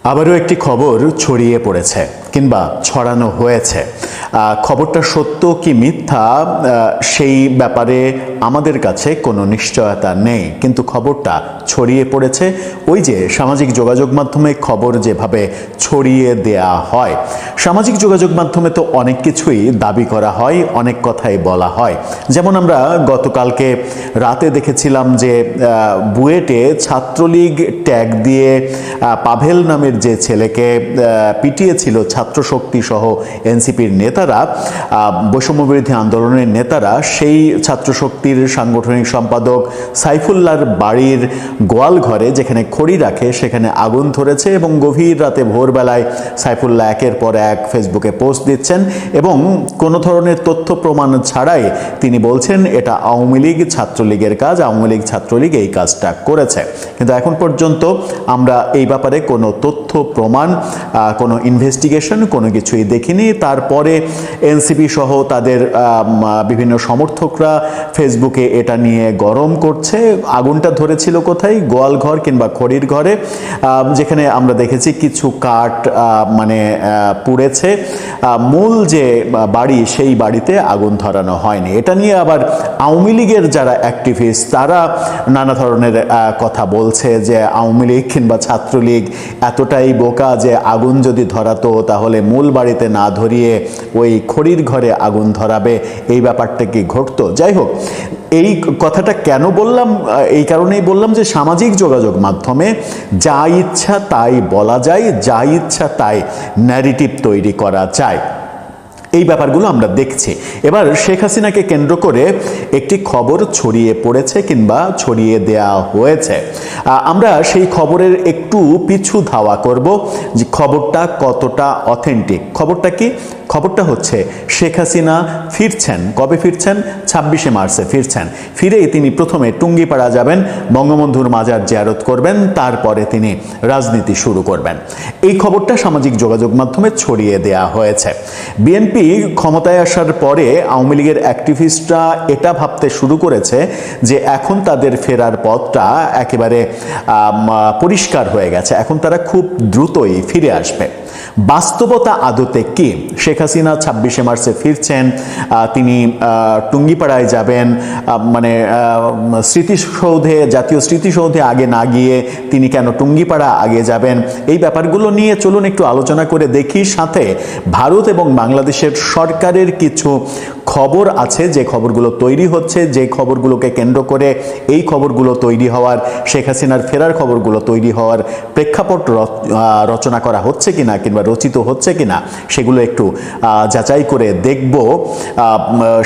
আবারও একটি খবর ছড়িয়ে পড়েছে কিংবা ছড়ানো হয়েছে। খবরটা সত্য কি মিথ্যা সেই ব্যাপারে আমাদের কাছে কোনো নিশ্চয়তা নেই, কিন্তু খবরটা ছড়িয়ে পড়েছে। ওই যে সামাজিক যোগাযোগ মাধ্যমে খবর যেভাবে ছড়িয়ে দেয়া হয়, সামাজিক যোগাযোগ মাধ্যমে তো অনেক কিছুই দাবি করা হয়, অনেক কথাই বলা হয়। যেমন আমরা গতকালকে রাতে দেখেছিলাম যে বুয়েটে ছাত্রলীগ ট্যাগ দিয়ে পাভেল নামের যে ছেলেকে পিটিয়েছিল ছাত্রশক্তি সহ এনসিপির নেতারা, বৈষম্যবিরোধী আন্দোলনের নেতারা, সেই ছাত্রশক্তির সাংগঠনিক সম্পাদক সাইফুল্লাহর বাড়ির গোয়াল ঘরে যেখানে খড়ি রাখে সেখানে আগুন ধরেছে এবং গভীর রাতে ভোরবেলায় সাইফুল্লাহ একের পর এক ফেসবুকে পোস্ট দিচ্ছেন এবং কোনো ধরনের তথ্য প্রমাণ ছাড়াই তিনি বলছেন এটা আওয়ামী লীগ ছাত্রলীগের কাজ, আওয়ামী লীগ ছাত্রলীগ এই কাজটা করেছে। কিন্তু এখন পর্যন্ত আমরা এই ব্যাপারে কোনো তথ্য প্রমাণ, কোনো ইনভেস্টিগেশন, কোনো কিছুই দেখিনি। তারপরে এনসিপি সহ তাদের বিভিন্ন সমর্থকরা ফেসবুকে এটা নিয়ে গরম করছে। আগুনটা ধরেছিল কোথায়? গোয়ালঘর কিংবা খড়ির ঘরে, যেখানে আমরা দেখেছি কিছু কাঠ পুড়েছে। মূল যে বাড়ি সেই বাড়িতে আগুন ধরানো হয়নি। এটা নিয়ে আবার আওয়ামী লীগের যারা অ্যাক্টিভিস্ট তারা নানা ধরনের কথা বলছে যে আওয়ামী লীগ কিংবা ছাত্রলীগ এতটাই বোকা যে আগুন যদি ধরাতো তাহলে মূল বাড়িতে না ধরিয়ে ওই খড়ির ঘরে আগুন ধরাবে, এই ব্যাপারটা কি ঘটতো? যাই হোক, এই কথাটা কেন বললাম? এই কারণেই বললাম যে সামাজিক যোগাযোগ মাধ্যমে যা ইচ্ছা তাই বলা যায়, যা ইচ্ছা তাই ন্যারেটিভ তৈরি করা যায়। এই ব্যাপারগুলো আমরা দেখছি। এবার শেখ হাসিনাকে কেন্দ্র করে একটি খবর ছড়িয়ে পড়েছে কিংবা ছড়িয়ে দেয়া হয়েছে। আমরা সেই খবরের একটু পিছু ধাওয়া করব যে খবরটা কতটা অথেন্টিক। খবরটা কি? খবরটা হচ্ছে শেখ হাসিনা ফিরছেন। কবে ফিরছেন? 26শে মার্চে ফিরছেন। ফিরেই তিনি প্রথমে টুঙ্গিপাড়া যাবেন, বঙ্গবন্ধুর মাজার জিয়ারত করবেন, তারপরে তিনি রাজনীতি শুরু করবেন। এই খবরটা সামাজিক যোগাযোগ মাধ্যমে ছড়িয়ে দেয়া হয়েছে। বিএনপি ক্ষমতায় আসার পরে আওয়ামী লীগের অ্যাক্টিভিস্টরা এটা ভাবতে শুরু করেছে যে এখন তাদের ফেরার পথটা একেবারে পরিষ্কার হয়ে গেছে, এখন তারা খুব দ্রুতই ফিরে আসবে। বাস্তবতা আদতে কি? শেখ হাসিনা 26শে মার্চে ফিরছেন, তিনি টুঙ্গিপাড়ায় যাবেন, স্মৃতিসৌধে, জাতীয় স্মৃতিসৌধে আগে না গিয়ে তিনি কেন টুঙ্গিপাড়া আগে যাবেন? এই ব্যাপারগুলো নিয়ে চলুন একটু আলোচনা করে দেখি। সাথে ভারত এবং বাংলাদেশের সরকারের কিছু খবর আছে, যে খবরগুলো তৈরি হচ্ছে, যে খবরগুলোকে কেন্দ্র করে এই খবরগুলো তৈরি হওয়ার, শেখ হাসিনার ফেরার খবরগুলো তৈরি হওয়ার প্রেক্ষাপট রচনা করা হচ্ছে কিনা কিংবা রচিত হচ্ছে কিনা সেগুলো একটু যাচাই করে দেখব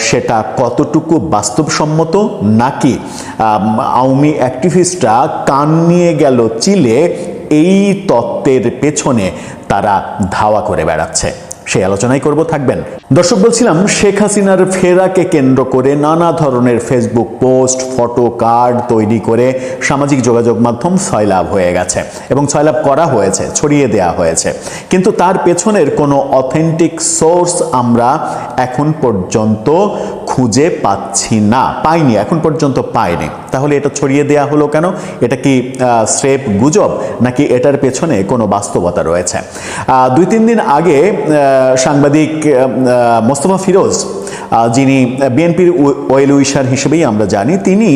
সেটা কতটুকু বাস্তবসম্মত, নাকি আওয়ামী অ্যাক্টিভিস্টরা কান নিয়ে গেল চিলে এই তত্ত্বের পেছনে তারা ধাওয়া করে বেড়াচ্ছে। সেই আলোচনাই করব, থাকবেন। দর্শক, বলছিলাম শেখ হাসিনার ফেরাকে কেন্দ্র করে নানা ধরনের ফেসবুক পোস্ট, ফটো, কার্ড তৈরি করে সামাজিক যোগাযোগ মাধ্যম সয়লাভ হয়ে গেছে এবং সয়লাভ করা হয়েছে, ছড়িয়ে দেয়া হয়েছে। কিন্তু তার পেছনের কোনো অথেন্টিক সোর্স আমরা এখন পর্যন্ত খুঁজে পাচ্ছি না, পাইনি, এখন পর্যন্ত পাইনি। তাহলে এটা ছড়িয়ে দেয়া হলো কেন? এটা কি স্রেফ গুজব, নাকি এটার পেছনে কোনো বাস্তবতা রয়েছে? 2-3 দিন আগে সাংবাদিক মোস্তফা ফিরোজ, যিনি বিএনপির ওয়েল উইশার হিসেবেই আমরা জানি, তিনি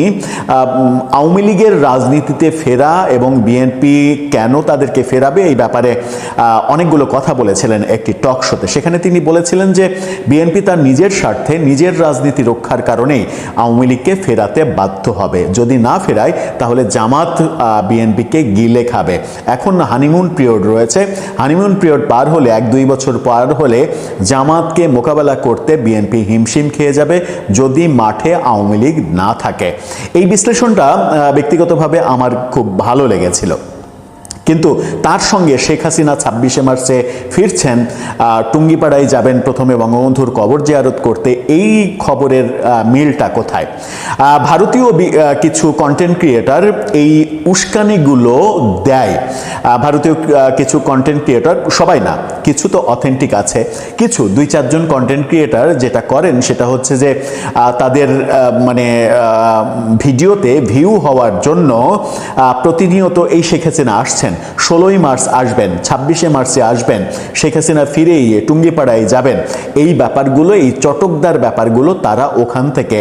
আওয়ামী লীগের রাজনীতিতে ফেরা এবং বিএনপি কেন তাদেরকে ফেরাবে এই ব্যাপারে অনেকগুলো কথা বলেছিলেন একটি টক শোতে। সেখানে তিনি বলেছিলেন যে বিএনপি তার নিজের স্বার্থে, নিজের রাজনীতি রক্ষার কারণেই আওয়ামী লীগকে ফেরাতে বাধ্য হবে। যদি না ফেরায় তাহলে জামাত বিএনপিকে গিলে খাবে। এখন হানিমুন পিরিয়ড রয়েছে, হানিমুন পিরিয়ড পার হলে, 1-2 বছর পার হলে জামাতকে মোকাবেলা করতে বিএনপি হিমশিম খেয়ে যাবে যদি মাঠে আওয়ামী লীগ না থাকে। এই বিশ্লেষণটা ব্যক্তিগতভাবে আমার খুব ভালো লেগেছিল। কিন্তু তার সঙ্গে শেখ হাসিনা 26শে মার্চে ফিরছেন, টুঙ্গিপাড়ায় যাবেন প্রথমে বঙ্গবন্ধুর কবর জিয়ারত করতে, এই খবরের মিলটা কোথায়? ভারতীয় কিছু কন্টেন্ট ক্রিয়েটর এই উস্কানিগুলো দেয়। ভারতীয় কিছু কন্টেন্ট ক্রিয়েটর, সবাই না, কিছু তো অথেন্টিক আছে, কিছু 2-4 জন কন্টেন্ট ক্রিয়েটর যেটা করেন সেটা হচ্ছে যে তাদের ভিডিওতে ভিউ হওয়ার জন্য প্রতিনিয়ত এই শেখ হাসিনা আসছেন, 16ই মার্চ আসবেন, 26শে মার্চে আসবেন, শেখ হাসিনা ফিরেই টুঙ্গিপাড়ায় যাবেন, এই ব্যাপারগুলো, এই চটকদার ব্যাপারগুলো তারা ওখান থেকে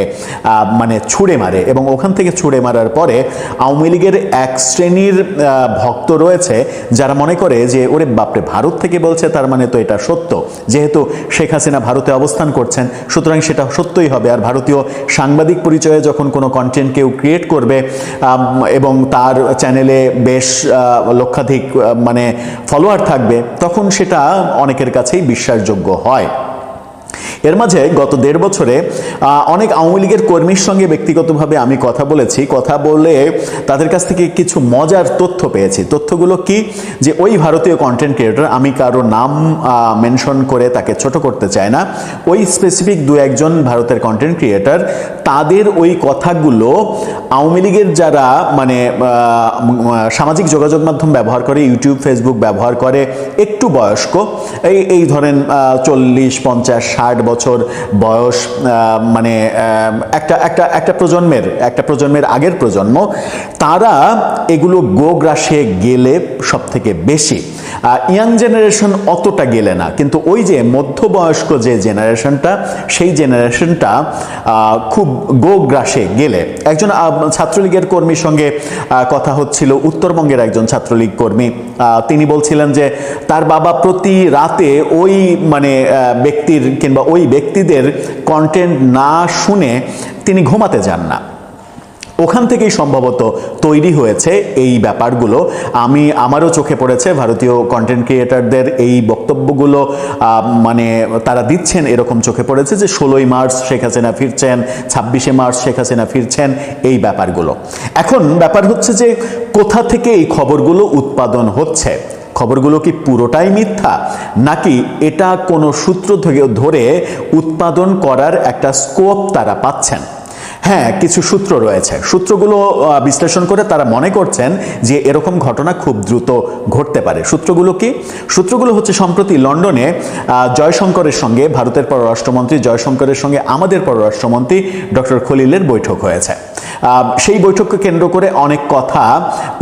মানে ছুঁড়ে মারে। এবং ওখান থেকে ছুঁড়ে মারার পরে আওয়ামী লীগের এক শ্রেণীর ভক্ত রয়েছে যারা মনে করে যে ওরে বাপরে, ভারত থেকে বলছে তার মানে তো এটা সত্য, যেহেতু শেখ হাসিনা ভারতে অবস্থান করছেন সুতরাং সেটা সত্যই হবে। আর ভারতীয় সাংবাদিক পরিচয়ে যখন কোনো কন্টেন্ট কেউ ক্রিয়েট করবে এবং তার চ্যানেলে বেশ লক্ষাধিক মানে ফলোয়ার থাকবে, তখন সেটা অনেকের কাছেই বিশ্বাসযোগ্য হয়। এর মাঝে গত 1.5 বছরে অনেক আওয়ামী লীগের কর্মীর সঙ্গে ব্যক্তিগতভাবে আমি কথা বলেছি। কথা বলে তাদের কাছ থেকে কিছু মজার তথ্য পেয়েছি। তথ্যগুলো কি, যে ওই ভারতীয় কন্টেন্ট ক্রিয়েটর, আমি কারো নাম মেনশন করে তাকে ছোট করতে চাই না, ওই স্পেসিফিক 2-1 ভারতের কন্টেন্ট ক্রিয়েটর, তাদের ওই কথাগুলো আওয়ামী লীগের যারা মানে সামাজিক যোগাযোগ মাধ্যম ব্যবহার করে, ইউটিউব ফেসবুক ব্যবহার করে, একটু বয়স্ক, এই ধরেন 40, 50, 60 বছর বয়স, মানে একটা প্রজন্মের আগের প্রজন্ম, তারা এগুলো গোগ্রাসে গেলে সব থেকে বেশি। ইয়াং জেনারেশন অতটা গেলে না, কিন্তু ওই যে মধ্যবয়স্ক যে জেনারেশনটা, সেই জেনারেশনটা খুব গোগ্রাসে গেলে। একজন ছাত্রলীগের কর্মীর সঙ্গে কথা হচ্ছিল, উত্তরবঙ্গের একজন ছাত্রলীগ কর্মী, তিনি বলছিলেন যে তার বাবা প্রতি রাতে ওই মানে ব্যক্তির কিংবা ওই ব্যক্তিদের কন্টেন্ট না শুনে তিনি ঘুমাতে যান না। ওখান থেকেই সম্ভবত তৈরি হয়েছে এই ব্যাপারগুলো। আমারও চোখে পড়েছে ভারতীয় কন্টেন্ট ক্রিয়েটরদের এই বক্তব্যগুলো মানে তারা দিচ্ছেন, এরকম চোখে পড়েছে যে 16ই মার্চ শেখ হাসিনা ফিরছেন, 26শে মার্চ শেখ হাসিনা ফিরছেন, এই ব্যাপারগুলো। এখন ব্যাপার হচ্ছে যে কোথা থেকে এই খবরগুলো উৎপাদন হচ্ছে। খবরগুলো কি পুরোটাই মিথ্যা, নাকি এটা কোনো সূত্র থেকে ধরে উৎপাদন করার একটা স্কোপ তারা পাচ্ছেন? হ্যাঁ, কিছু সূত্র রয়েছে। সূত্রগুলো বিশ্লেষণ করে তারা মনে করছেন যে এরকম ঘটনা খুব দ্রুত ঘটতে পারে। সূত্রগুলো কি? সূত্রগুলো হচ্ছে, সম্প্রতি লন্ডনে জয়শঙ্করের সঙ্গে, ভারতের পররাষ্ট্রমন্ত্রী জয়শঙ্করের সঙ্গে আমাদের পররাষ্ট্রমন্ত্রী ডক্টর খলিলের বৈঠক হয়েছে। সেই বৈঠককে কেন্দ্র করে অনেক কথা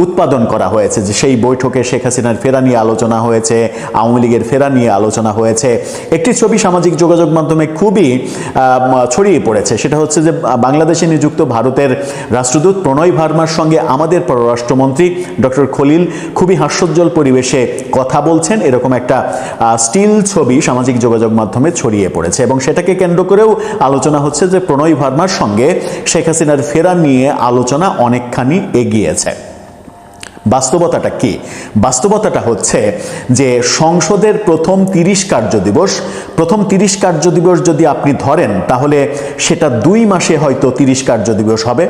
উৎপাদন করা হয়েছে, যে সেই বৈঠকে শেখ হাসিনার ফেরা নিয়ে আলোচনা হয়েছে, আওয়ামী লীগের ফেরা নিয়ে আলোচনা হয়েছে। একটি ছবি সামাজিক যোগাযোগ মাধ্যমে খুবই ছড়িয়ে পড়েছে, সেটা হচ্ছে যে বাংলাদেশে নিযুক্ত ভারতের রাষ্ট্রদূত প্রণয় ভার্মার সঙ্গে আমাদের পররাষ্ট্রমন্ত্রী ডক্টর খলিল খুবই হাস্যোজ্জ্বল পরিবেশে কথা বলছেন, এরকম একটা স্টিল ছবি সামাজিক যোগাযোগ মাধ্যমে ছড়িয়ে পড়েছে। এবং সেটাকে কেন্দ্র করেও আলোচনা হচ্ছে যে প্রণয় ভার্মার সঙ্গে শেখ হাসিনার ফেরা নিয়ে আলোচনা অনেকখানি এগিয়েছে। বাস্তবতাটা কি? বাস্তবতাটা হচ্ছে যে সংসদের প্রথম 30 কার্যদিবস যদি আপনি ধরেন, তাহলে সেটা 2 মাসে হয়তো 30 কার্যদিবস হবে।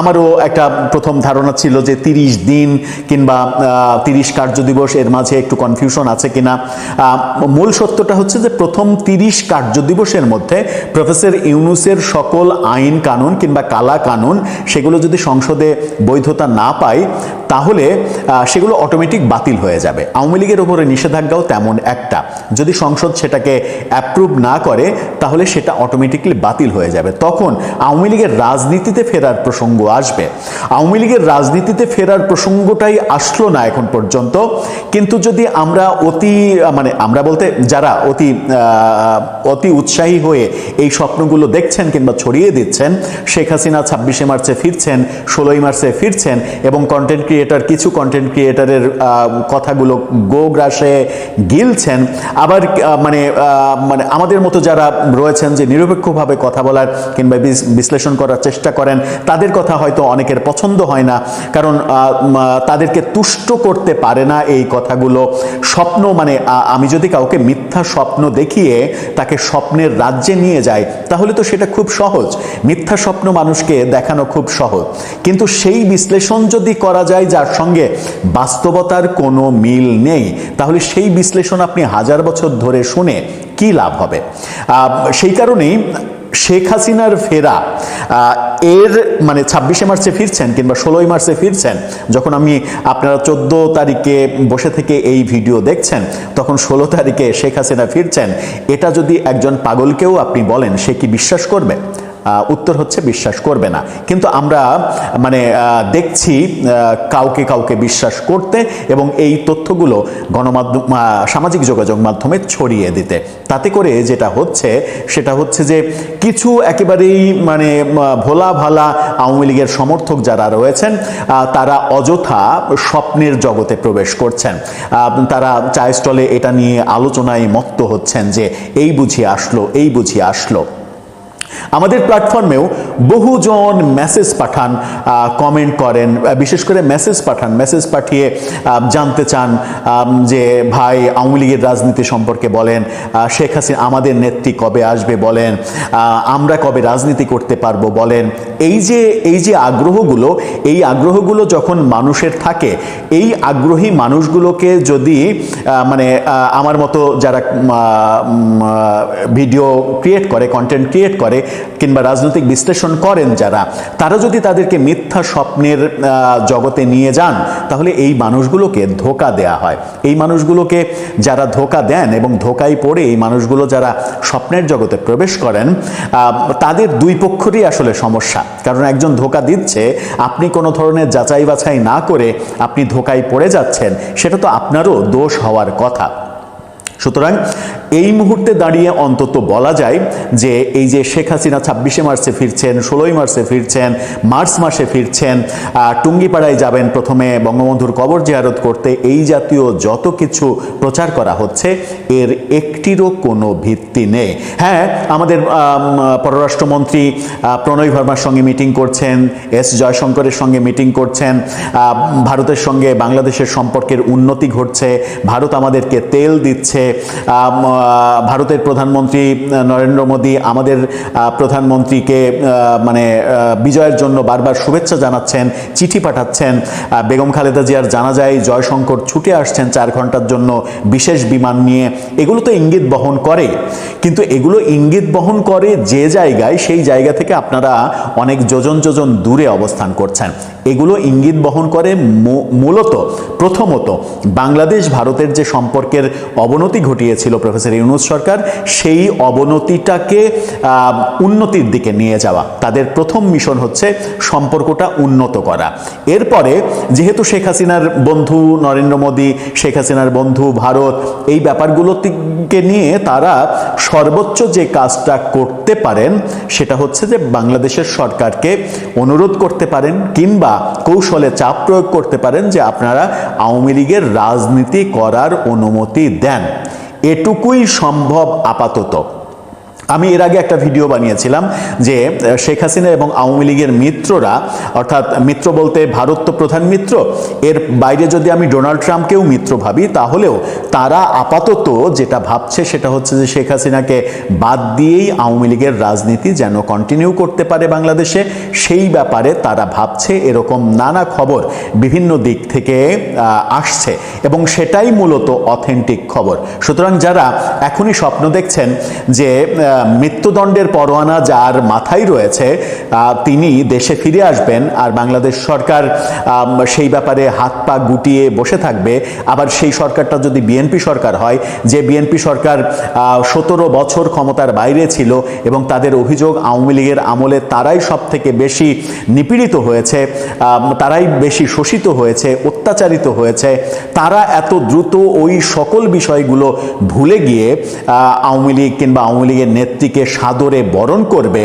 আমারও একটা প্রথম ধারণা ছিল যে 30 দিন কিংবা 30 কার্যদিবস, এর মাঝে একটু কনফিউশন আছে কিনা। মূল সত্যটা হচ্ছে যে প্রথম 30 কার্যদিবসের মধ্যে প্রফেসর ইউনূসের সকল আইন কানুন কিংবা কালা কানুন, সেগুলো যদি সংসদে বৈধতা না পায়, তাহলে সেগুলো অটোমেটিক বাতিল হয়ে যাবে। আওয়ামী লীগের উপরে নিষেধাজ্ঞাও তেমন একটা, যদি সংসদ সেটাকে অ্যাপ্রুভ না করে তাহলে সেটা অটোমেটিকলি বাতিল হয়ে যাবে। তখন আওয়ামী লীগের রাজনীতিতে ফেরার প্রসঙ্গ আসবে। আওয়ামী লীগের রাজনীতিতে ফেরার প্রসঙ্গটাই আসলো না এখন পর্যন্ত। কিন্তু যদি আমরা আমরা বলতে যারা অতি উৎসাহী হয়ে এই স্বপ্নগুলো দেখছেন কিংবা ছড়িয়ে দিচ্ছেন, শেখ হাসিনা 26শে মার্চে ফিরছেন, 16ই মার্চে ফিরছেন, এবং কিছু কন্টেন্ট ক্রিয়েটারের কথাগুলো গোগ্রাসে গিলছেন, আবার মানে আমাদের মতো যারা রয়েছেন যে নিরপেক্ষভাবে কথা বলার কিংবা বিশ্লেষণ করার চেষ্টা করেন, তাদের কথা হয়তো অনেকের পছন্দ হয় না, কারণ তাদেরকে তুষ্ট করতে পারে না এই কথাগুলো। স্বপ্ন আমি যদি কাউকে মিথ্যা স্বপ্ন দেখিয়ে তাকে স্বপ্নের রাজ্যে নিয়ে যাই, তাহলে তো সেটা খুব সহজ। মিথ্যা স্বপ্ন মানুষকে দেখানো খুব সহজ, কিন্তু সেই বিশ্লেষণ যদি করা যায় যার সঙ্গে বাস্তবতার কোনো মিল নেই, তাহলে সেই বিশ্লেষণ আপনি 1000 বছর ধরে শুনে কি লাভ হবে? সেই কারণেই শেখ হাসিনার ফেরা এর 26শে মার্চে ফিরছেন কিংবা 16ই মার্চে ফিরছেন, যখন আপনারা 14 তারিখে বসে থেকে এই ভিডিও দেখছেন, তখন 16 তারিখে শেখ হাসিনা ফিরছেন, এটা যদি একজন পাগলকেও আপনি বলেন, সে কি বিশ্বাস করবে? উত্তর হচ্ছে বিশ্বাস করবে না। কিন্তু আমরা মানে দেখছি কাউকে কাউকে বিশ্বাস করতে এবং এই তথ্যগুলো গণমাধ্যম সামাজিক যোগাযোগ মাধ্যমে ছড়িয়ে দিতে। তাতে করে যেটা হচ্ছে সেটা হচ্ছে যে কিছু একেবারেই মানে ভোলা ভালা আওয়ামী লীগের সমর্থক যারা রয়েছেন তারা অযথা স্বপ্নের জগতে প্রবেশ করছেন। তারা চায়ের স্টলে এটা নিয়ে আলোচনায় মত্ত হচ্ছেন যে এই বুঝি আসলো, এই বুঝি আসলো। আমাদের প্ল্যাটফর্মেও বহুজন মেসেজ পাঠান, কমেন্ট করেন, বিশেষ করে মেসেজ পাঠান, মেসেজ পাঠিয়ে জানতে চান যে ভাই আওয়ামী লীগের রাজনীতি সম্পর্কে বলেন, শেখ হাসিনা আমাদের নেত্রী কবে আসবে বলেন, আমরা কবে রাজনীতি করতে পারবো বলেন। এই যে আগ্রহগুলো, এই আগ্রহগুলো যখন মানুষের থাকে, এই আগ্রহী মানুষগুলোকে যদি মানে আমার মতো যারা ভিডিও ক্রিয়েট করে, কন্টেন্ট ক্রিয়েট করে কিংবা রাজনৈতিক বিশ্লেষণ করেন যারা, তারা যদি তাদেরকে মিথ্যা স্বপ্নের জগতে নিয়ে যান, তাহলে এই মানুষগুলোকে ধোঁকা দেয়া হয়। এই মানুষগুলোকে যারা ধোঁকা দেন এবং ধোঁকায় পড়ে এই মানুষগুলো যারা স্বপ্নের জগতে প্রবেশ করেন, তাদের দুই পক্ষেরই আসলে সমস্যা। কারণ একজন ধোঁকা দিচ্ছে, আপনি কোনো ধরনের যাচাই বাছাই না করে আপনি ধোঁকায় পড়ে যাচ্ছেন, সেটা তো আপনারও দোষ হওয়ার কথা। সুতরাং এই মুহূর্তে দাঁড়িয়ে অন্তত বলা যায় যে এই যে শেখ হাসিনা 26শে মার্চে ফিরছেন, 16ই মার্চে ফিরছেন, মার্চ মাসে ফিরছেন, টুঙ্গিপাড়ায় যাবেন প্রথমে বঙ্গবন্ধুর কবর জিয়ারত করতে, এই জাতীয় যত কিছু প্রচার করা হচ্ছে এর একটিরও কোনো ভিত্তি নেই। হ্যাঁ, আমাদের পররাষ্ট্রমন্ত্রী প্রণয় ভার্মার সঙ্গে মিটিং করছেন, এস জয়শঙ্করের সঙ্গে মিটিং করছেন, ভারতের সঙ্গে বাংলাদেশের সম্পর্কের উন্নতি ঘটছে, ভারত আমাদেরকে তেল দিচ্ছে, ভারতের প্রধানমন্ত্রী নরেন্দ্র মোদী আমাদের প্রধানমন্ত্রীকে মানে বিজয়ের জন্য বারবার শুভেচ্ছা জানাচ্ছেন, চিঠি পাঠাচ্ছেন, বেগম খালেদা জিয়ার জানাজায় জয়শঙ্কর ছুটে আসছেন 4 ঘন্টার জন্য বিশেষ বিমান নিয়ে। এগুলো তো ইঙ্গিত বহন করে, কিন্তু এগুলো ইঙ্গিত বহন করে যে জায়গায়, সেই জায়গা থেকে আপনারা অনেক যোজন যোজন দূরে অবস্থান করছেন। এগুলো ইঙ্গিত বহন করে মূলত প্রথমত বাংলাদেশ ভারতের যে সম্পর্কের অবনতি ঘটিয়েছিল প্রফেসর ইউনূস সরকার, সেই অবনতিটাকে উন্নতির দিকে নিয়ে যাওয়া। তাদের প্রথম মিশন হচ্ছে সম্পর্কটা উন্নত করা। এরপরে যেহেতু শেখ হাসিনার বন্ধু নরেন্দ্র মোদী, শেখ হাসিনার বন্ধু ভারত, এই ব্যাপারগুলোকে নিয়ে তারা সর্বোচ্চ যে কাজটা করতে পারেন সেটা হচ্ছে যে বাংলাদেশের সরকারকে অনুরোধ করতে পারেন কিংবা কৌশলে চাপ প্রয়োগ করতে পারেন যে আপনারা আওয়ামী লীগের রাজনীতি করার অনুমতি দেন। এটুকুই সম্ভব আপাতত। আমি এর আগে একটা ভিডিও বানিয়েছিলাম যে শেখ হাসিনা এবং আওয়ামী লীগের মিত্ররা, অর্থাৎ মিত্র বলতে ভারত তো প্রধান মিত্র, এর বাইরে যদি আমি ডোনাল্ড ট্রাম্পকেও মিত্র ভাবি, তাহলেও তারা আপাতত যেটা ভাবছে সেটা হচ্ছে যে শেখ হাসিনাকে বাদ দিয়েই আওয়ামী লীগের রাজনীতি যেন কন্টিনিউ করতে পারে বাংলাদেশে, সেই ব্যাপারে তারা ভাবছে। এরকম নানা খবর বিভিন্ন দিক থেকে আসছে এবং সেটাই মূলত অথেন্টিক খবর। সুতরাং যারা এখনই স্বপ্ন দেখছেন যে মৃত্যুদণ্ডের পরোয়ানা যার মাথায় রয়েছে তিনি দেশে ফিরে আসবেন আর বাংলাদেশ সরকার সেই ব্যাপারে হাত পা গুটিয়ে বসে থাকবে, আবার সেই সরকারটা যদি বিএনপি সরকার হয়, যে বিএনপি সরকার 17 বছর ক্ষমতার বাইরে ছিল এবং তাদের অভিযোগ আওয়ামী লীগের আমলে তারাই সব থেকে বেশি নিপীড়িত হয়েছে, তারাই বেশি শোষিত হয়েছে, অত্যাচারিত হয়েছে, তারা এত দ্রুত ওই সকল বিষয়গুলো ভুলে গিয়ে আওয়ামী লীগ কিংবা আওয়ামী লীগের নেত্রীকে সাদরে বরণ করবে,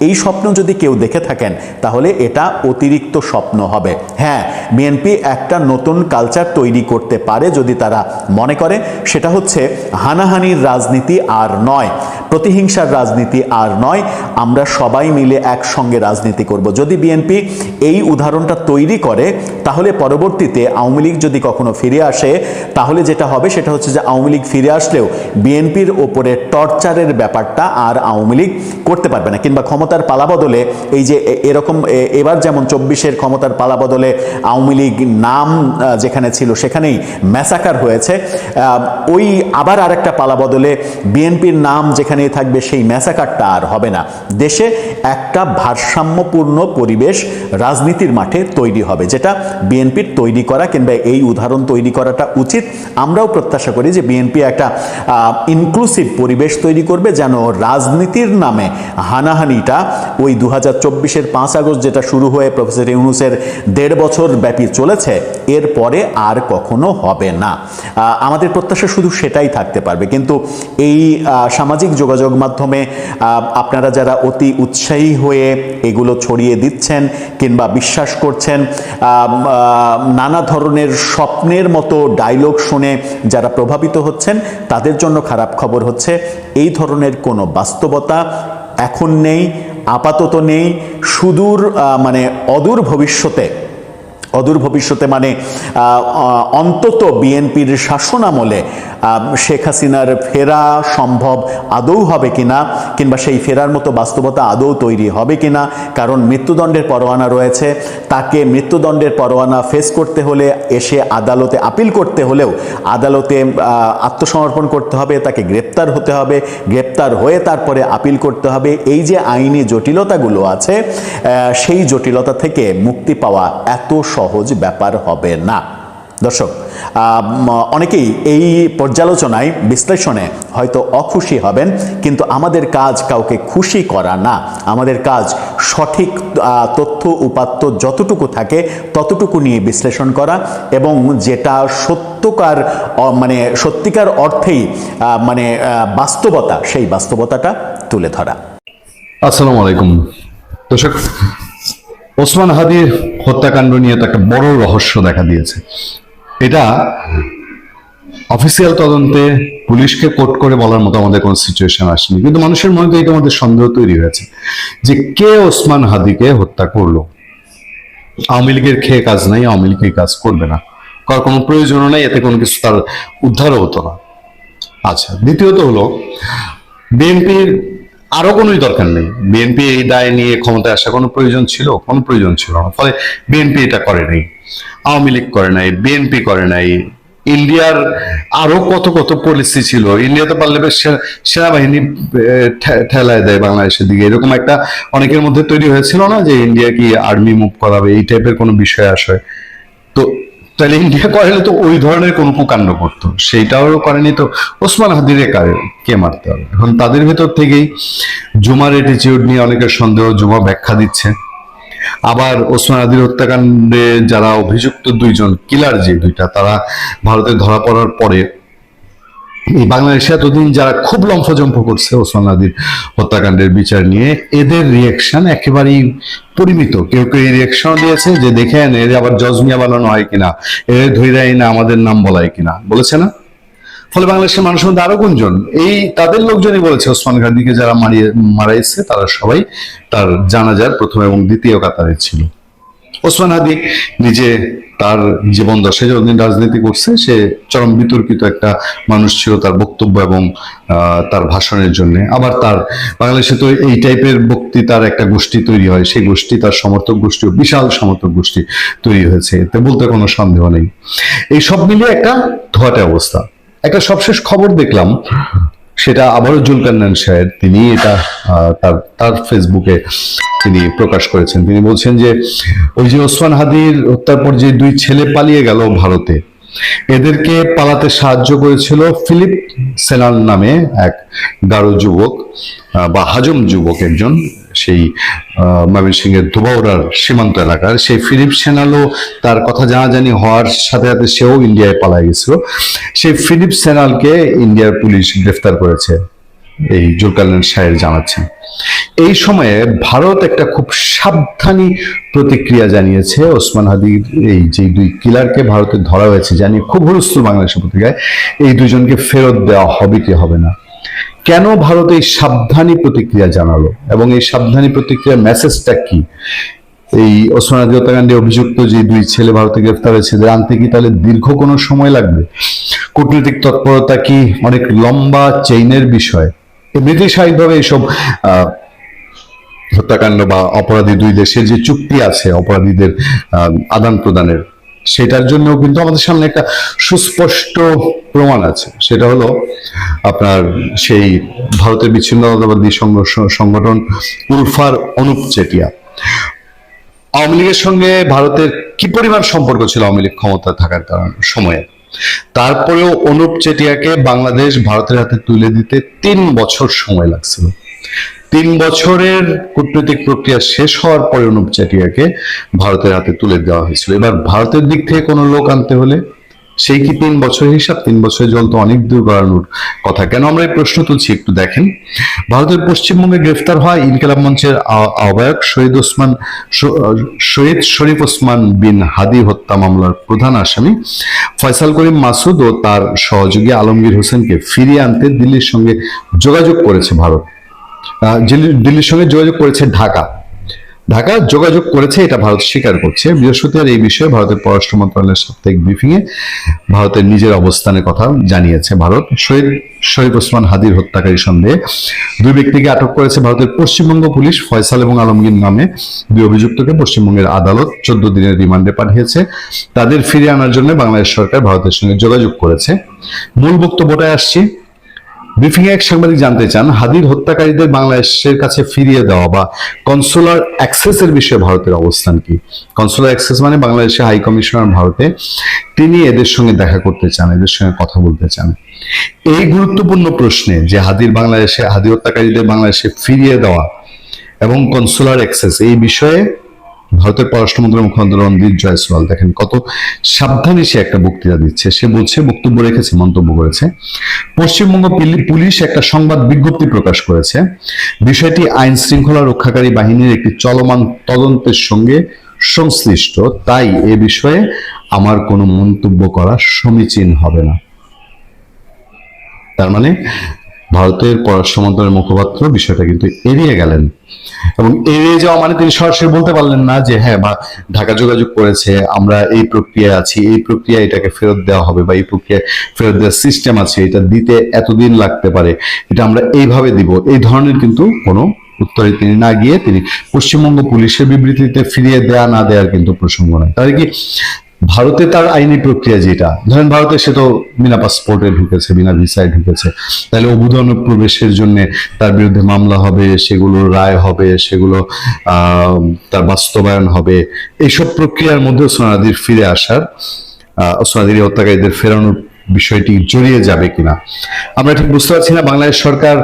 এই স্বপ্ন যদি কেউ দেখে থাকেন তাহলে এটা অতিরিক্ত স্বপ্ন হবে। হ্যাঁ, বিএনপি একটা নতুন কালচার তৈরি করতে পারে যদি তারা মনে করে, সেটা হচ্ছে হানাহানির রাজনীতি আর নয়, প্রতিহিংসার রাজনীতি আর নয়, আমরা সবাই মিলে একসঙ্গে রাজনীতি করব। যদি বিএনপি এই উদাহরণটা তৈরি করে তাহলে পরবর্তীতে আওয়ামী লীগ যদি কখনো ফিরে আসে, তাহলে যেটা হবে সেটা হচ্ছে যে আওয়ামী লীগ ফিরে আসলেও বিএনপির ওপরে টর্চারের ব্যাপারটা আর আওয়ামী লীগ করতে পারবে না। কিংবা ক্ষমতার পালাবদলে এই যে এরকম এবার যেমন 24-এর ক্ষমতার পালাবদলে আওয়ামী লীগ নাম যেখানে ছিল সেখানেই ম্যাসাকার হয়েছে, ওই আবার আরেকটা পালা বদলে বিএনপির নাম যেখানে থাকবে সেই ম্যাসাকারটা আর হবে না। দেশে একটা ভারসাম্যপূর্ণ পরিবেশ রাজনীতির মাঠে তৈরি হবে, যেটা বিএনপির তৈরি করা কিংবা এই উদাহরণ তৈরি করাটা উচিত। আমরাও প্রত্যাশা করি যে বিএনপি একটা ইনক্লুসিভ পরিবেশ তৈরি করবে, যেন রাজনীতির নামে হানাহানিটা ওই 2024-এর 5 আগস্ট যেটা শুরু হয়ে প্রফেসর ইউনূসের 1.5 বছর ব্যাপী চলেছে, এরপরে আর কখনো হবে না। আমাদের প্রত্যাশা শুধু সেটাই থাকতে পারবে। কিন্তু এই সামাজিক যোগাযোগ মাধ্যমে আপনারা যারা অতি উৎসাহী হয়ে এগুলো ছড়িয়ে দিচ্ছেন কিংবা বিশ্বাস করছেন, নানা ধরনের স্বপ্নের মতো ডায়লগ শুনে যারা প্রভাবিত হচ্ছেন, তাদের জন্য খারাপ খবর হচ্ছে এই ধরনের কোনো বাস্তবতা এখন নেই, আপাতত নেই। সুদূর মানে অদূর ভবিষ্যতে মানে অন্তত বিএনপির শাসনামলে শেখ হাসিনার ফেরা সম্ভব আদৌ হবে কিনা, কিংবা সেই ফেরার মতো বাস্তবতা আদৌ তৈরি হবে কিনা। কারণ মৃত্যুদণ্ডের পরোয়ানা রয়েছে, তাকে মৃত্যুদণ্ডের পরোয়ানা ফেস করতে হলে এসে আদালতে আপিল করতে হলেও আদালতে আত্মসমর্পণ করতে হবে, তাকে গ্রেপ্তার হতে হবে, গ্রেপ্তার হয়ে তারপরে আপিল করতে হবে। এই যে আইনি জটিলতাগুলো আছে, সেই জটিলতা থেকে মুক্তি পাওয়া এত সহজ ব্যাপার হবে না। দর্শক, অনেকেই এই পর্যালোচনায় বিশ্লেষণে হয়তো অখুশি হবেন, কিন্তু আমাদের কাজ কাউকে খুশি করা না। আমাদের কাজ সঠিক তথ্য উপাত্ত যতটুকু থাকে ততটুকু নিয়ে বিশ্লেষণ করা এবং যেটা সত্যিকার অর্থেই বাস্তবতা, সেই বাস্তবতাটা তুলে ধরা। আসসালামু আলাইকুম দর্শক, ওসমান হাদির হত্যাকাণ্ড নিয়ে তো একটা বড় রহস্য দেখা দিয়েছে। এটা অফিসিয়াল তদন্তে পুলিশকে কোর্ট করে বলার মতো আমাদের কোনো সিচুয়েশন আসেনি, কিন্তু মানুষের মনে তো এটা আমাদের সন্দেহ তৈরি হয়েছে যে কে ওসমান হাদিকে হত্যা করলো। আওয়ামী লীগের খেয়ে কাজ নাই, আওয়ামী লীগ এই কাজ করবে না, করার কোনো প্রয়োজনও নাই, এতে কোনো কিছু তার উদ্ধারও হতো না। আচ্ছা, দ্বিতীয়ত হলো বিএনপির আরো কোনোই দরকার নেই। বিএনপি এই দায় নিয়ে ক্ষমতায় আসা কোনো প্রয়োজন ছিল? কোনো প্রয়োজন ছিল না। ফলে বিএনপি এটা করে নাই, আওয়ামী লীগ করে নাই, বিএনপি করে নাই। ইন্ডিয়ার আরো কত কত পলিসি ছিল। ইন্ডিয়াতে পারলে বেশ সেনাবাহিনী ঠেলায় দেয় বাংলাদেশের দিকে, এরকম একটা অনেকের মধ্যে তৈরি হয়েছিল না যে ইন্ডিয়া কি আর্মি মুভ করাবে, এই টাইপের কোনো বিষয় আসে। তো তাহলে ইন্ডিয়া করেনি তো ওই ধরনের কোন কুকাণ্ড করতো, সেইটাও করেনি তো ওসমান হাদিরে কে মারতে হবে? এখন তাদের ভেতর থেকেই জুমার অ্যাটিটিউড নিয়ে অনেকের সন্দেহ, জুমা ব্যাখ্যা দিচ্ছে। আবার ওসমান হাদির হত্যাকাণ্ডে যারা অভিযুক্ত দুইজন কিলার, যে দুইটা, তারা ভারতে ধরা পড়ার পরে এই বাংলাদেশে এতদিন যারা খুব লম্ফজম্প করছে ওসমান হাদির হত্যাকাণ্ডের বিচার নিয়ে, এদের রিয়াকশন একেবারেই পরিমিত। কেউ কেউ এই রিয়াকশন দিয়েছে যে দেখেন এর আবার জজমিয়া বানানো হয় কিনা, এর ধৈর্য না আমাদের নাম বলায় কিনা, বলেছে না? ফলে বাংলাদেশের মানুষের মধ্যে আরো গুঞ্জন, এই তাদের লোকজনই বলেছে ওসমান হাদিকে যারা মারাইছে তারা সবাই তার জানাজার প্রথম এবং দ্বিতীয় কাতারে ছিল। ওসমান হাদি নিজে তার জীবন দশায় যতদিন রাজনীতি করছে, সে চরম বিতর্কিত একটা মানুষ ছিল তার বক্তব্য এবং তার ভাষণের জন্য। আবার তার বাংলাদেশে তো এই টাইপের বক্তৃতার একটা গোষ্ঠী তৈরি হয়, সেই গোষ্ঠী তার সমর্থক গোষ্ঠী, বিশাল সমর্থক গোষ্ঠী তৈরি হয়েছে, এতে বলতে কোনো সন্দেহ নেই। এই সব মিলিয়ে একটা ধোয়াটে অবস্থা। একটা সবশেষ খবর দেখলাম, সেটা আবারও জুলকারনাইন সাহেব, তিনি এটা তার ফেসবুকে তিনি প্রকাশ করেছেন। তিনি বলছেন যে ওই যে ওসমান হাদির হত্যার পর যে দুই ছেলে পালিয়ে গেল ভারতে, এদেরকে পালাতে সাহায্য করেছিল ফিলিপ সেনাল নামে এক গারো যুবক বা হাজম যুবক একজন, সেই ময়মনসিংহের ধোবাউড়ার সীমান্ত এলাকার। সেই ফিলিপ সেনালও তার কথা জানাজানি হওয়ার সাথে সাথে সেও ইন্ডিয়ায় পালায় গেছিল। সেই ফিলিপ সেনালকে ইন্ডিয়ার পুলিশ গ্রেফতার করেছে, এই জুলকারনাইন সাহেব জানাচ্ছেন। এই সময়ে ভারত একটা খুব সাবধানী প্রতিক্রিয়া জানিয়েছে ওসমান হাদির এই যে দুই কিলারকে ভারতে ধরা হয়েছে জানিয়ে খুব হুলস্থুল বাংলাদেশের পত্রিকায়, এই দুজনকে ফেরত দেওয়া হবে কি হবে না। কেন ভারত এই সাবধানী প্রতিক্রিয়া জানালো এবং এই সাবধানী প্রতিক্রিয়ার মেসেজটা কি? এই ওসমান হাদি হত্যাকাণ্ডে অভিযুক্ত যে দুই ছেলে ভারতে গ্রেফতার হয়েছে, আনতে কি তাহলে দীর্ঘ কোনো সময় লাগবে? কূটনৈতিক তৎপরতা কি অনেক লম্বা চেইনের বিষয়? এমনিতেই স্বাভাবিকভাবে এইসব হত্যাকাণ্ড বা অপরাধী দুই দেশের যে চুক্তি আছে অপরাধীদের আদান প্রদানের, সেটার জন্য কিন্তু আমাদের সামনে একটা সুস্পষ্ট প্রমাণ আছে, সেটা হলো আপনার সেই ভারতের বিচ্ছিন্নতাবাদী সংগঠন উলফার অনুপ চেটিয়া। আওয়ামী লীগের সঙ্গে ভারতের কি পরিমাণ সম্পর্ক ছিল আওয়ামী লীগ ক্ষমতা থাকার সময়ে, তারপরেও অনুপ চেটিয়াকে বাংলাদেশ ভারতের হাতে তুলে দিতে 3 বছর সময় লাগছিল। 3 বছরের কূটনৈতিক প্রক্রিয়া শেষ হওয়ার পরে অনুপ চেটিয়াকে ভারতের হাতে তুলে দেওয়া হয়েছিল। এবার ভারতের দিক থেকে কোনো লোক আনতে হলে সেই কি 3 বছরের হিসাব? 3 বছরের জল তো অনেক দূর গড়ানোর কথা। কেন আমরা এই প্রশ্ন তুলছি একটু দেখেন। ভারতের পশ্চিমবঙ্গে গ্রেফতার হয় ইনকিলাব মঞ্চের আহ্বায়ক শহীদ শরীফ ওসমান বিন হাদি হত্যা মামলার প্রধান আসামি ফয়সাল করিম মাসুদ ও তার সহযোগী আলমগীর হোসেনকে ফিরিয়ে আনতে দিল্লির সঙ্গে যোগাযোগ করেছে ভারত। দিল্লির সঙ্গে যোগাযোগ করেছে ঢাকা যোগাযোগ করেছে, এটা ভারত স্বীকার করছে। বৃহস্পতিবার এই বিষয়ে ভারতের পররাষ্ট্র মন্ত্রণালয়ের সাপ্তাহিক ব্রিফিং এ ভারতের নিজের অবস্থানের কথা জানিয়েছে। ভারত শহীদ শরীফ ওসমান হাদির হত্যাকারী সন্দেহে 2 ব্যক্তিকে আটক করেছে ভারতের পশ্চিমবঙ্গ পুলিশ। ফয়সাল এবং আলমগীর নামে 2 অভিযুক্তকে পশ্চিমবঙ্গের আদালত 14 দিনের রিমান্ডে পাঠিয়েছে। তাদের ফিরিয়ে আনার জন্য বাংলাদেশ সরকার ভারতের সঙ্গে যোগাযোগ করেছে। মূল বক্তব্যটায় আসছি। ব্রিফিং এ এক সাংবাদিক জানতে চান, হাদির হত্যাকারীদের বাংলাদেশের কাছে ফিরিয়ে দেওয়া বা কনসুলার অ্যাক্সেসের বিষয়ে ভারতের অবস্থান কি? কনসুলার অ্যাক্সেস মানে বাংলাদেশের হাই কমিশনার ভারতে, তিনি এদের সঙ্গে দেখা করতে চান, এদের সঙ্গে কথা বলতে চান। এই গুরুত্বপূর্ণ প্রশ্নে যে হাদি হত্যাকারীদের বাংলাদেশে ফিরিয়ে দেওয়া এবং কনসুলার অ্যাক্সেস, এই বিষয়ে ভারতের পররাষ্ট্রমন্ত্রী মুখপাত্র রণদীপ জয়সওয়াল দেখেন কত সাবধানে সে একটা বক্তৃতা দিচ্ছে। সে বলছে, বক্তব্য রেখেছে, মন্তব্য করেছে, পশ্চিমবঙ্গ পুলিশ একটা সংবাদ বিজ্ঞপ্তি প্রকাশ করেছে। বিষয়টি আইন শৃঙ্খলা রক্ষাকারী বাহিনীর একটি চলমান তদন্তের সঙ্গে সংশ্লিষ্ট, তাই এ বিষয়ে আমার কোনো মন্তব্য করা সমীচীন হবে না। তার মানে ভারতের পররাষ্ট্র মন্ত্রণালয়ের মুখপাত্র বিষয়টা কিন্তু এড়িয়ে গেলেন, এবং এড়িয়ে যাওয়া মানে তিনি সরাসরি বলতে পারলেন না যে হ্যাঁ ঢাকা যোগাযোগ করেছে, আমরা এই প্রক্রিয়ায় আছি, এই প্রক্রিয়া এটাকে ফেরত দেওয়া হবে, বা এই প্রক্রিয়া ফেরত দেওয়ার সিস্টেম আছে, এটা দিতে এতদিন লাগতে পারে, এটা আমরা এইভাবে দিব, এই ধরনের কিন্তু কোনো উত্তরে তিনি না গিয়ে তিনি পশ্চিমবঙ্গ পুলিশের বিবৃতিতে ফিরিয়ে দেয়া না দেওয়ার কিন্তু প্রসঙ্গ নয়। তাহলে কি ভারতে তার আইনি প্রক্রিয়া যেটা, ধরেন ভারতে সে তো বিনা পাসপোর্টে ঢুকেছে, বিনা ভিসায় ঢুকেছে, তাহলে অবৈধ অনুপ্রবেশের জন্য তার বিরুদ্ধে মামলা হবে, সেগুলো রায় হবে, সেগুলো তার বাস্তবায়ন হবে। এইসব প্রক্রিয়ার মধ্যে ওসমান হাদির ফিরে আসার, ওসমান হাদির হত্যাকারীদের ফেরানোর বিষয়টি জড়িয়ে যাবে কিনা আমরা ঠিক বুঝতে পারছি না। বাংলাদেশ সরকার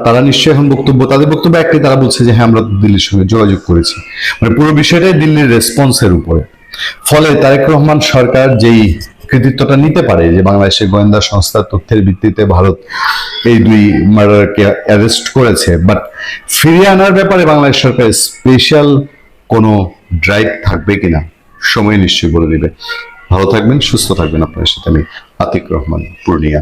তারা নিশ্চয়ই এখন তাদের বক্তব্য একটাই, তারা বলছে যে হ্যাঁ আমরা দিল্লির সঙ্গে যোগাযোগ করেছি, মানে পুরো বিষয়টাই দিল্লির রেসপন্সের উপরে। ফলে তারেক রহমান সরকার যেই কৃতিত্বটা নিতে পারে যে বাংলাদেশের গোয়েন্দা সংস্থার তথ্যের ভিত্তিতে ভারত এই 2 মার্ডারকে অ্যারেস্ট করেছে, বাট ফিরিয়ে আনার ব্যাপারে বাংলাদেশ সরকার স্পেশাল কোনো ড্রাইভ থাকবে কিনা সময় নিশ্চয়ই বলে দিবে। ভালো থাকবেন, সুস্থ থাকবেন। আপনার সাথে আমি আতিক রহমান, পূর্ণিয়া।